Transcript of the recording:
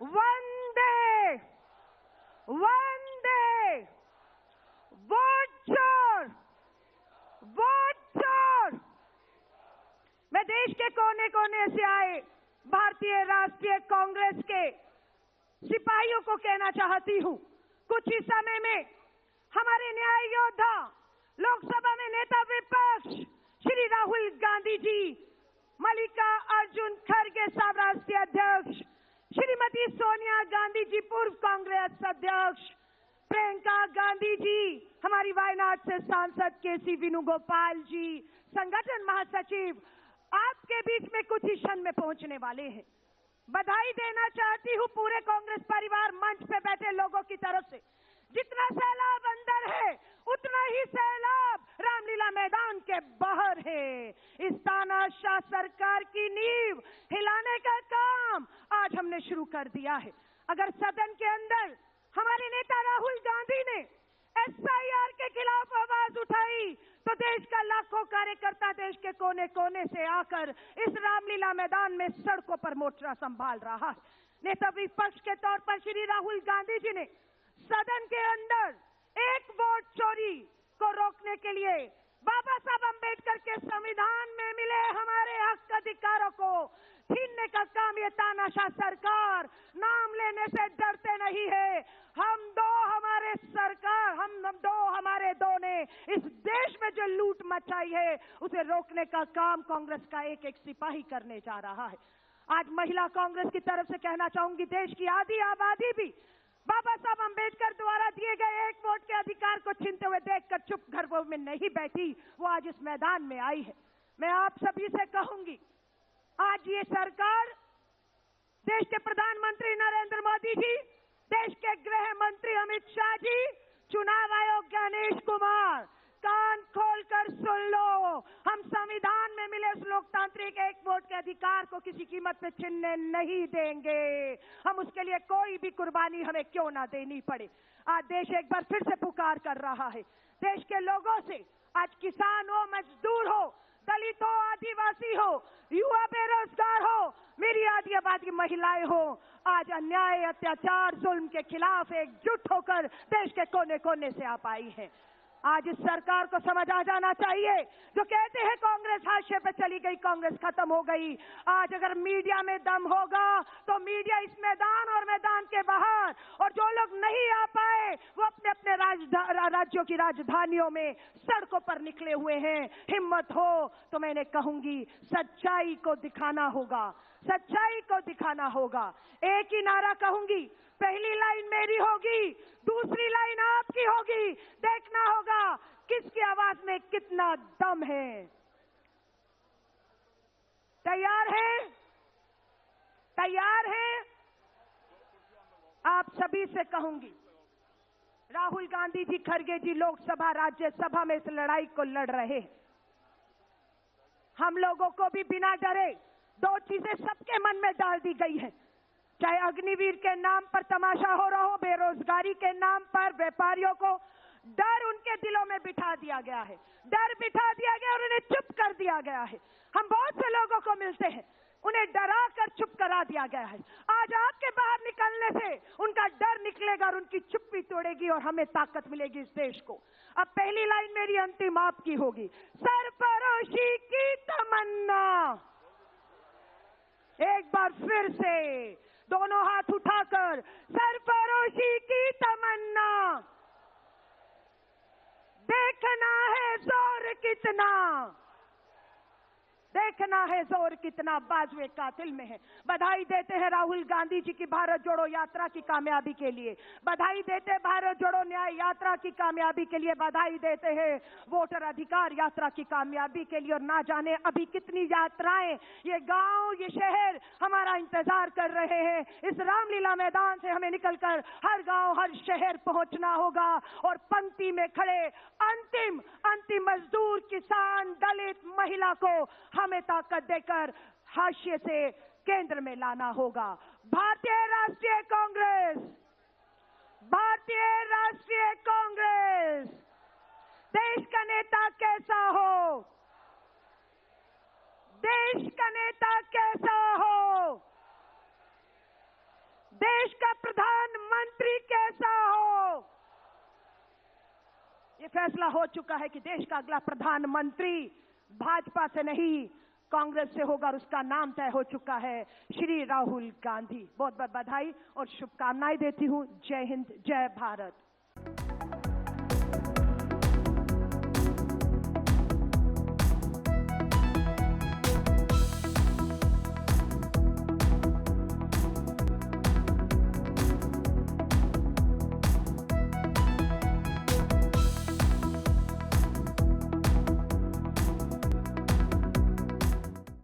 वंदे वंदे, vote चोर, vote चोर। मैं देश के कोने कोने से आए भारतीय राष्ट्रीय कांग्रेस के सिपाहियों को कहना चाहती हूं, कुछ ही समय में हमारे न्याय योद्धा, लोकसभा में नेता विपक्ष श्री राहुल गांधी जी, मल्लिकार्जुन खड़गे साहब राष्ट्रीय अध्यक्ष, श्रीमती सोनिया गांधी जी पूर्व कांग्रेस अध्यक्ष, प्रियंका गांधी जी हमारी वायनाड से सांसद केसी वेणुगोपाल जी, संगठन महासचिव आपके बीच में कुछ ही क्षण में पहुंचने वाले हैं। बधाई देना चाहती हूं पूरे कांग्रेस परिवार मंच पे बैठे लोगों की तरफ से। जितना सैलाब अंदर है उतना ही सैलाब रामलीला मैदान के बाहर है। इस तानाशाह सरकार की नींव हिलाने का काम आज हमने शुरू कर दिया है। अगर सदन के अंदर हमारे नेता राहुल गांधी ने एसआईआर के खिलाफ आवाज उठाई तो देश का लाखों कार्यकर्ता देश के कोने कोने से आकर इस रामलीला मैदान में सड़कों पर मोर्चा संभाल रहा है। नेता विपक्ष के तौर पर श्री राहुल गांधी जी ने सदन के अंदर एक वोट चोरी को रोकने के लिए बाबा साहब अंबेडकर के संविधान में मिले हमारे हक अधिकारों को छीनने का काम ये तानाशाह सरकार नाम लेने से डरते नहीं है। हम दो हमारे दो ने इस देश में जो लूट मचाई है उसे रोकने का काम कांग्रेस का एक एक सिपाही करने जा रहा है। आज महिला कांग्रेस की तरफ से कहना चाहूंगी, देश की आधी आबादी भी बाबा साहब अंबेडकर द्वारा दिए गए एक वोट के अधिकार को छीनते हुए देखकर चुप घरों में नहीं बैठी, वो आज इस मैदान में आई है। मैं आप सभी से कहूंगी, आज ये सरकार, देश के प्रधानमंत्री नरेंद्र मोदी जी, देश के गृह मंत्री अमित शाह जी, चुनाव आयोग गणेश कुमार, कान खोलकर सुन लो, हम संविधान में मिले उस लोकतांत्रिक एक वोट के अधिकार को किसी कीमत पे छीनने नहीं देंगे। हम उसके लिए कोई भी कुर्बानी हमें क्यों ना देनी पड़े। आज देश एक बार फिर से पुकार कर रहा है देश के लोगों से। आज किसान हो, मजदूर हो, दलित हो, आदिवासी हो, युवा बेरोजगार हो, मेरी आधी आबादी महिलाएं हो, आज अन्याय, अत्याचार, जुल्म के खिलाफ एकजुट होकर देश के कोने कोने से आप आई है। आज इस सरकार को समझ आ जाना चाहिए, जो कहते हैं कांग्रेस हाशिए पे चली गई, कांग्रेस खत्म हो गई। आज अगर मीडिया में दम होगा तो मीडिया इस मैदान और मैदान के बाहर, और जो लोग नहीं आ पाए वो अपने अपने राज्यों की राजधानियों में सड़कों पर निकले हुए हैं। हिम्मत हो तो मैंने कहूंगी सच्चाई को दिखाना होगा, सच्चाई को दिखाना होगा। एक ही नारा कहूंगी, पहली लाइन मेरी होगी, दूसरी लाइन आपकी होगी। देखना होगा किसकी आवाज में कितना दम है। तैयार है? तैयार है? आप सभी से कहूंगी, राहुल गांधी जी, खड़गे जी लोकसभा राज्यसभा में इस लड़ाई को लड़ रहे हैं। हम लोगों को भी बिना डरे दो चीजें सबके मन में डाल दी गई है, चाहे अग्निवीर के नाम पर तमाशा हो रहा हो, बेरोजगारी के नाम पर व्यापारियों को डर उनके दिलों में बिठा दिया गया है, डर बिठा दिया गया और उन्हें चुप कर दिया गया है। हम बहुत से लोगों को मिलते हैं, उन्हें डरा कर चुप करा दिया गया है। आज आपके बाहर निकलने से उनका डर निकलेगा और उनकी चुप्पी तोड़ेगी और हमें ताकत मिलेगी इस देश को। अब पहली लाइन मेरी अंतिम आपकी होगी, सरफरोशी की तमन्ना। एक बार फिर से दोनों हाथ उठाकर, सरफरोशी की तमन्ना, देखना है जोर कितना, देखना है जोर कितना बाजुए कातिल में है। बधाई देते हैं राहुल गांधी जी की भारत जोड़ो यात्रा की कामयाबी के लिए, बधाई देते हैं भारत जोड़ो न्याय यात्रा की कामयाबी के लिए, बधाई देते हैं वोटर अधिकार यात्रा की कामयाबी के लिए। और ना जाने अभी कितनी यात्राएं ये गांव, ये शहर हमारा इंतजार कर रहे हैं। इस रामलीला मैदान से हमें निकलकर हर गांव, हर शहर पहुंचना होगा और पंक्ति में खड़े अंतिम मजदूर, किसान, दलित, महिला को हमें ताकत देकर हाशिए से केंद्र में लाना होगा। भारतीय राष्ट्रीय कांग्रेस, भारतीय राष्ट्रीय कांग्रेस, देश का नेता कैसा हो, देश का नेता कैसा हो, देश का प्रधानमंत्री कैसा हो। ये फैसला हो चुका है कि देश का अगला प्रधानमंत्री भाजपा से नहीं कांग्रेस से होगा और उसका नाम तय हो चुका है, श्री राहुल गांधी। बहुत बहुत बधाई और शुभकामनाएं देती हूं। जय हिंद, जय भारत।